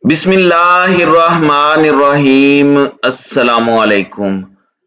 बिस्मिल्लाहिर्रहमानिर्रहीम। अस्सलामुअलैकुम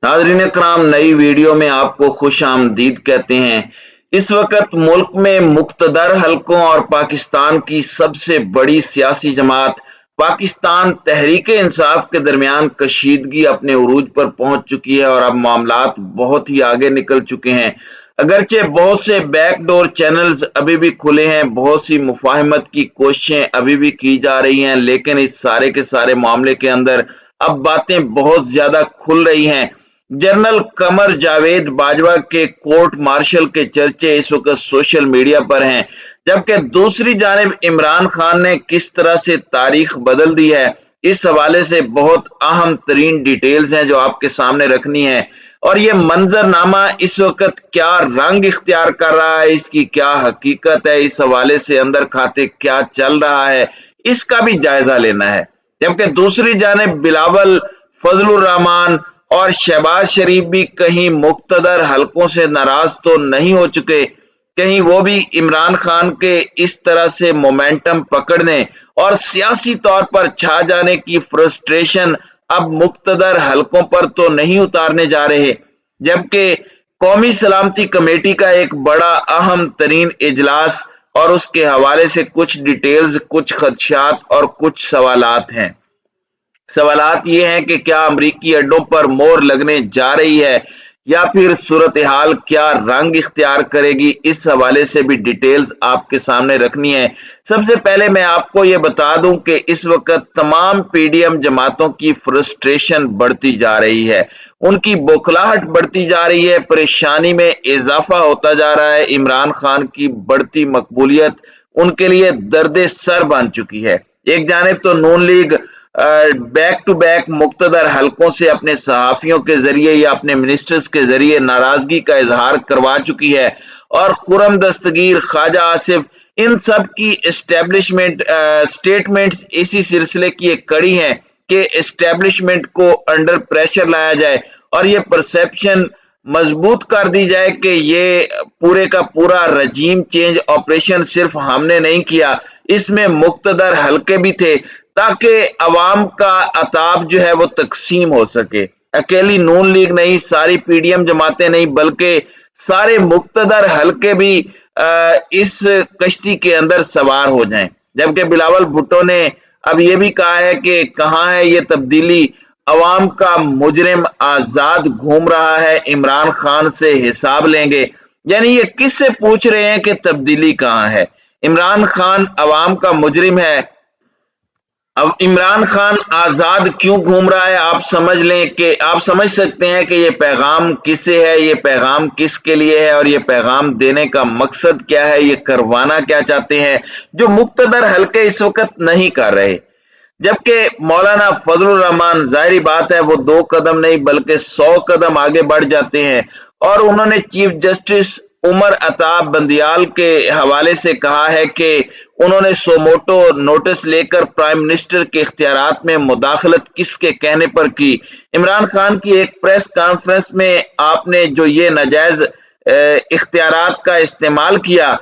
नाज़रीन इकराम, नई वीडियो में आपको खुश आमदीद कहते हैं। इस वक्त मुल्क में मुख्तदर हलकों और पाकिस्तान की सबसे बड़ी सियासी जमात पाकिस्तान तहरीक इंसाफ के दरमियान कशीदगी अपने उरूज पर पहुंच चुकी है और अब मामलात बहुत ही आगे निकल चुके हैं। अगरचे बहुत से बैकडोर चैनल्स अभी भी खुले हैं, बहुत सी मुफाहमत की कोशिशें अभी भी की जा रही हैं, लेकिन इस सारे के सारे मामले के अंदर अब बातें बहुत ज्यादा खुल रही हैं। जनरल कमर जावेद बाजवा के कोर्ट मार्शल के चर्चे इस वक्त सोशल मीडिया पर हैं, जबकि दूसरी जानिब इमरान खान ने किस तरह से तारीख बदल दी है, इस हवाले से बहुत अहम तरीन डिटेल्स हैं जो आपके सामने रखनी है। और ये मंजरनामा इस वक्त क्या रंग इख्तियार कर रहा है, इसकी क्या हकीकत है, इस हवाले से अंदर खाते क्या चल रहा है, इसका भी जायजा लेना है। जबकि दूसरी जानिब बिलावल, फजलुर रहमान और शहबाज शरीफ भी कहीं मुख्तदर हलकों से नाराज तो नहीं हो चुके, कहीं वो भी इमरान खान के इस तरह से मोमेंटम पकड़ने और सियासी तौर पर छा जाने की फ्रस्ट्रेशन अब मुख्तदर हलकों पर तो नहीं उतारने जा रहे। जबकि कौमी सलामती कमेटी का एक बड़ा अहम तरीन इजलास और उसके हवाले से कुछ डिटेल्स, कुछ खदशात और कुछ सवालात हैं। सवालात ये हैं कि क्या अमरीकी अड्डों पर मोहर लगने जा रही है या फिर सूरत हाल क्या रंग इख्तियार करेगी, इस हवाले से भी डिटेल्स आपके सामने रखनी है। सबसे पहले मैं आपको ये बता दूं कि इस वक्त तमाम पीडीएम जमातों की फ्रस्ट्रेशन बढ़ती जा रही है, उनकी बौखलाहट बढ़ती जा रही है, परेशानी में इजाफा होता जा रहा है। इमरान खान की बढ़ती मकबूलियत उनके लिए दर्द सर बन चुकी है। एक जानिब तो नून लीग बैक टू बैक मुख्तदर हलकों से अपने सहाफियों के जरिए या अपने मिनिस्टर्स के जरिए नाराजगी का इजहार करवा चुकी है, और खुरम दस्तगीर, ख्वाजा आसिफ, इन सब की एस्टेब्लिशमेंट स्टेटमेंट्स इसी सिलसिले की एक कड़ी है कि एस्टेब्लिशमेंट को अंडर प्रेशर लाया जाए और ये परसेप्शन मजबूत कर दी जाए कि ये पूरे का पूरा रजीम चेंज ऑपरेशन सिर्फ हमने नहीं किया, इसमें मुख्तदर हलके भी थे, ताकि अवाम का अताब जो है वो तकसीम हो सके। अकेली नून लीग नहीं, सारी पीडीएम जमातें नहीं, बल्कि सारे मुख्तदर हलके भी इस कश्ती के अंदर सवार हो जाएं। जबकि बिलावल भुट्टो ने अब ये भी कहा है कि कहां है ये तब्दीली, अवाम का मुजरिम आजाद घूम रहा है, इमरान खान से हिसाब लेंगे। यानी ये किससे पूछ रहे हैं कि तब्दीली कहां है? इमरान खान अवाम का मुजरिम है, अब इमरान खान आजाद क्यों घूम रहा है? आप समझ लें कि आप समझ सकते हैं कि ये पैगाम किसे है, ये पैगाम किसके लिए है और ये पैगाम देने का मकसद क्या है, ये करवाना क्या चाहते हैं, जो मुख्तदर हलके इस वक्त नहीं कर रहे। जबकि मौलाना फजलुर रहमान, जाहिर बात है वो 2 कदम नहीं बल्कि 100 कदम आगे बढ़ जाते हैं, और उन्होंने चीफ जस्टिस उमर अताब बंदियाल के हवाले से कहा है कि उन्होंने सोमोटो नोटिस लेकर प्राइम मिनिस्टर के इख्तियारात में मुदाखलत किसके कहने पर की। इमरान खान की एक प्रेस कॉन्फ्रेंस में आपने जो ये नाजायज इख्तियारात का इस्तेमाल किया,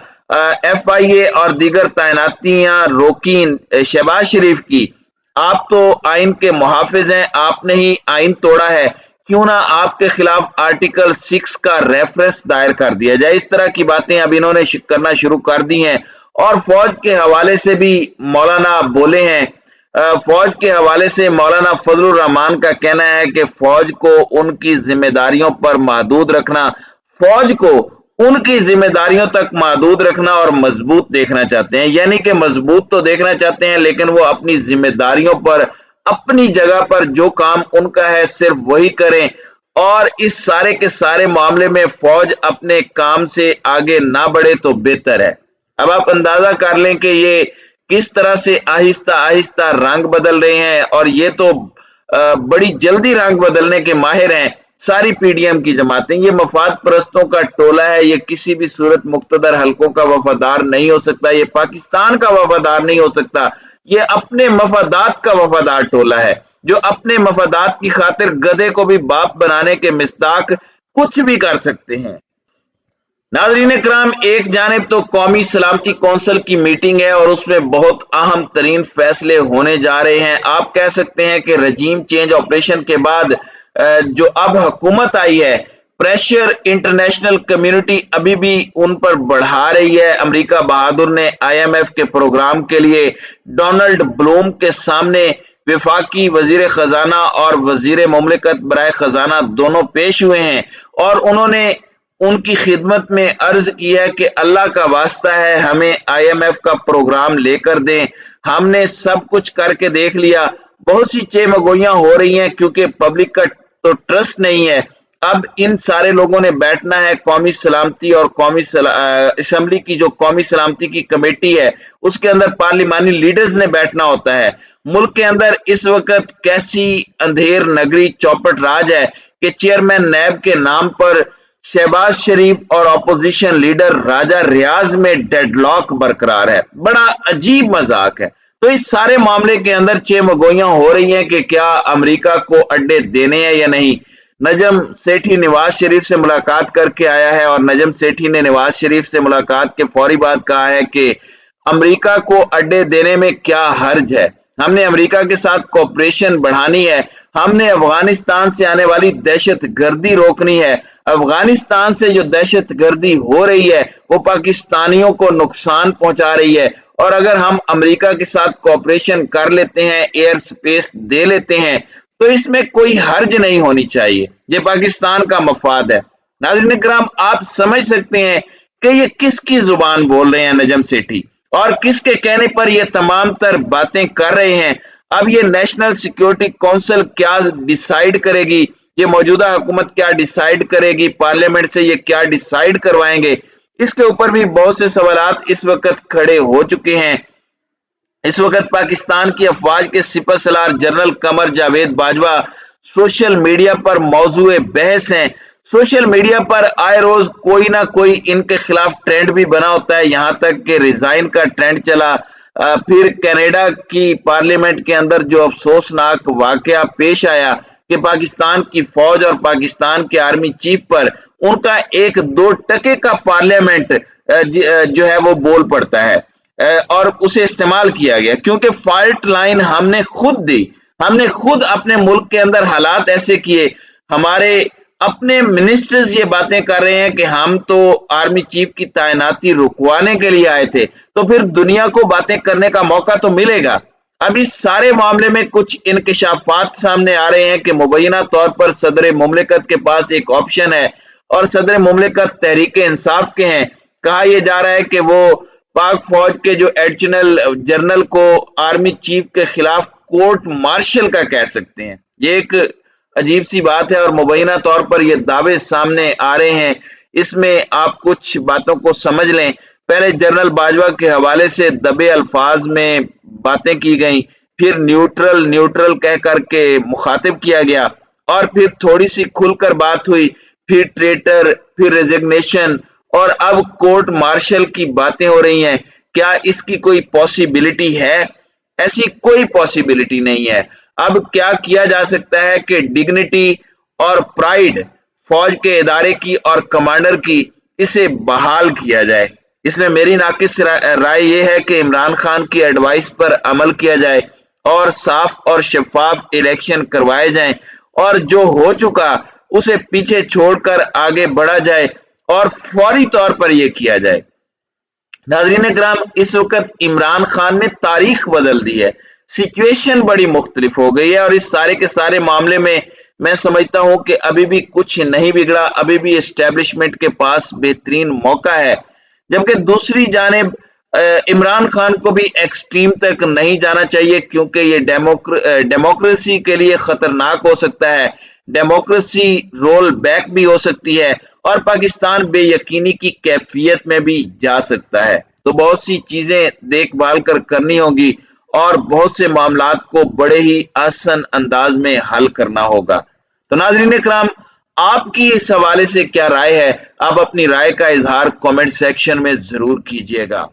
FIA और दीगर तैनातियां रोकी शहबाज शरीफ की, आप तो आइन के मुहाफिज हैं, आपने ही आइन तोड़ा है, क्यों ना आपके खिलाफ आर्टिकल 6 का रेफरेंस दायर कर दिया जाए। इस तरह की बातें अब इन्होंने करना शुरू कर दी हैं। और फौज के हवाले से भी मौलाना बोले हैं। फौज के हवाले से मौलाना फजलुर रहमान का कहना है कि फौज को उनकी जिम्मेदारियों पर महदूद रखना, फौज को उनकी जिम्मेदारियों तक महदूद रखना और मजबूत देखना चाहते हैं। यानी कि मजबूत तो देखना चाहते हैं, लेकिन वो अपनी जिम्मेदारियों पर, अपनी जगह पर जो काम उनका है सिर्फ वही करें, और इस सारे के सारे मामले में फौज अपने काम से आगे ना बढ़े तो बेहतर है। अब आप अंदाजा कर लें कि ये किस तरह से आहिस्ता आहिस्ता रंग बदल रहे हैं, और ये तो बड़ी जल्दी रंग बदलने के माहिर हैं सारी पीडीएम की जमातें। ये मफाद परस्तों का टोला है, ये किसी भी सूरत मुख्तदर हलकों का वफादार नहीं हो सकता, ये पाकिस्तान का वफादार नहीं हो सकता, ये अपने मफादात का वफादार टोला है, जो अपने मफादात की खातिर गधे को भी बाप बनाने के मिस्ताक कुछ भी कर सकते हैं। नाज़रीन इकराम, एक जानिब तो कौमी सलामती कौंसिल की मीटिंग है और उसमें बहुत अहम तरीन फैसले होने जा रहे हैं। आप कह सकते हैं कि रजीम चेंज ऑपरेशन के बाद जो अब हुकूमत आई है, प्रेशर इंटरनेशनल कम्युनिटी अभी भी उन पर बढ़ा रही है। अमेरिका बहादुर ने IMF के प्रोग्राम के लिए डोनाल्ड ब्लूम के सामने वफाकी वजीर खजाना और वजीर मुमलिकत बराए खजाना दोनों पेश हुए हैं और उन्होंने उनकी खिदमत में अर्ज किया है कि अल्लाह का वास्ता है, हमें IMF का प्रोग्राम लेकर दें। हमने सब कुछ करके देख लिया, बहुत सी चेमगोइयां हो रही हैं क्योंकि पब्लिक का तो ट्रस्ट नहीं है। अब इन सारे लोगों ने बैठना है कौमी सलामती और असम्बली की जो कौमी सलामती की कमेटी है उसके अंदर पार्लिमानी लीडर्स ने बैठना होता है। मुल्क के अंदर इस वक्त कैसी अंधेर नगरी चौपट राज है कि चेयरमैन नैब के नाम पर शहबाज शरीफ और अपोजिशन लीडर राजा रियाज में डेडलॉक बरकरार है। बड़ा अजीब मजाक है। तो इस सारे मामले के अंदर चेमगोइयां हो रही हैं कि क्या अमेरिका को अड्डे देने हैं या नहीं। नजम सेठी नवाज शरीफ से मुलाकात करके आया है और नजम सेठी ने नवाज शरीफ से मुलाकात के फौरी बाद कहा है कि अमेरिका को अड्डे देने में क्या हर्ज है, हमने अमेरिका के साथ कोऑपरेशन बढ़ानी है, हमने अफगानिस्तान से आने वाली दहशत गर्दी रोकनी है। अफगानिस्तान से जो दहशत गर्दी हो रही है वो पाकिस्तानियों को नुकसान पहुंचा रही है और अगर हम अमेरिका के साथ कोऑपरेशन कर लेते हैं, एयर स्पेस दे लेते हैं, तो इसमें कोई हर्ज नहीं होनी चाहिए। ये पाकिस्तान का मफाद है। नाज़रीन इकराम, आप समझ सकते हैं कि ये किसकी जुबान बोल रहे हैं नजम सेठी और किसके कहने पर ये तमाम तर बातें कर रहे हैं। अब ये नेशनल सिक्योरिटी काउंसिल क्या डिसाइड करेगी, ये मौजूदा हुकूमत क्या डिसाइड करेगी, पार्लियामेंट से ये क्या डिसाइड करवाएंगे, इसके ऊपर भी बहुत से सवालात इस वक्त खड़े हो चुके हैं। इस वक्त पाकिस्तान की अफवाज के सिपह Salaar general Qamar Javed Bajwa social media पर मौजूए बहस हैं। सोशल मीडिया पर आए रोज कोई ना कोई इनके खिलाफ ट्रेंड भी बना होता है, यहां तक कि रिजाइन का ट्रेंड चला। फिर कनाडा की पार्लियामेंट के अंदर जो अफसोसनाक वाकया पेश आया कि पाकिस्तान की फौज और पाकिस्तान के आर्मी चीफ पर उनका 1-2 टके का पार्लियामेंट जो है वो बोल पड़ता है और उसे इस्तेमाल किया गया क्योंकि फॉल्ट लाइन हमने खुद दी। हमने खुद अपने मुल्क के अंदर हालात ऐसे किए, हमारे अपने मिनिस्टर्स ये बातें कर रहे हैं कि हम तो आर्मी चीफ की तैनाती रुकवाने के लिए आए थे, तो फिर दुनिया को बातें करने का मौका तो मिलेगा। अब इस सारे मामले में कुछ इंकशाफात सामने आ रहे हैं कि मुबैना तौर पर सदर मुमलिकत के पास एक ऑप्शन है और सदर मुमलिकत तहरीक इंसाफ के हैं। कहा यह जा रहा है कि वो पाक फौज के जो एडिशनल जनरल को आर्मी चीफ के खिलाफ कोर्ट मार्शल का कह सकते हैं। ये एक अजीब सी बात है और मुबैना तौर पर ये दावे सामने आ रहे हैं। इसमें आप कुछ बातों को समझ लें। पहले जनरल बाजवा के हवाले से दबे अल्फाज में बातें की गई, फिर न्यूट्रल कह करके मुखातिब किया गया और फिर थोड़ी सी खुलकर बात हुई, फिर ट्रेटर, फिर रेजिग्नेशन और अब कोर्ट मार्शल की बातें हो रही हैं। क्या इसकी कोई पॉसिबिलिटी है? ऐसी कोई पॉसिबिलिटी नहीं है। अब क्या किया जा सकता है कि डिग्निटी और प्राइड फौज के इदारे की और कमांडर की, इसे बहाल किया जाए। इसमें मेरी नाकिस राय यह है कि इमरान खान की एडवाइस पर अमल किया जाए और साफ और शफाफ इलेक्शन करवाए जाएं और जो हो चुका उसे पीछे छोड़कर आगे बढ़ा जाए और फौरी तौर पर यह किया जाए। नाज़रीन इकराम, इस वक्त इमरान खान ने तारीख बदल दी है, सिचुएशन बड़ी मुख्तलिफ हो गई है और इस सारे के सारे मामले में मैं समझता हूं कि अभी भी कुछ नहीं बिगड़ा, अभी भी एस्टेब्लिशमेंट के पास बेहतरीन मौका है। जबकि दूसरी जानिब इमरान खान को भी एक्सट्रीम तक नहीं जाना चाहिए क्योंकि ये डेमोक्रेसी के लिए खतरनाक हो सकता है, डेमोक्रेसी रोल बैक भी हो सकती है और पाकिस्तान बेयकीनी की कैफियत में भी जा सकता है। तो बहुत सी चीजें देखभाल कर करनी होगी और बहुत से मामलात को बड़े ही आसान अंदाज में हल करना होगा। तो नाज़रीन इकराम, आपकी इस हवाले से क्या राय है? आप अपनी राय का इजहार कमेंट सेक्शन में जरूर कीजिएगा।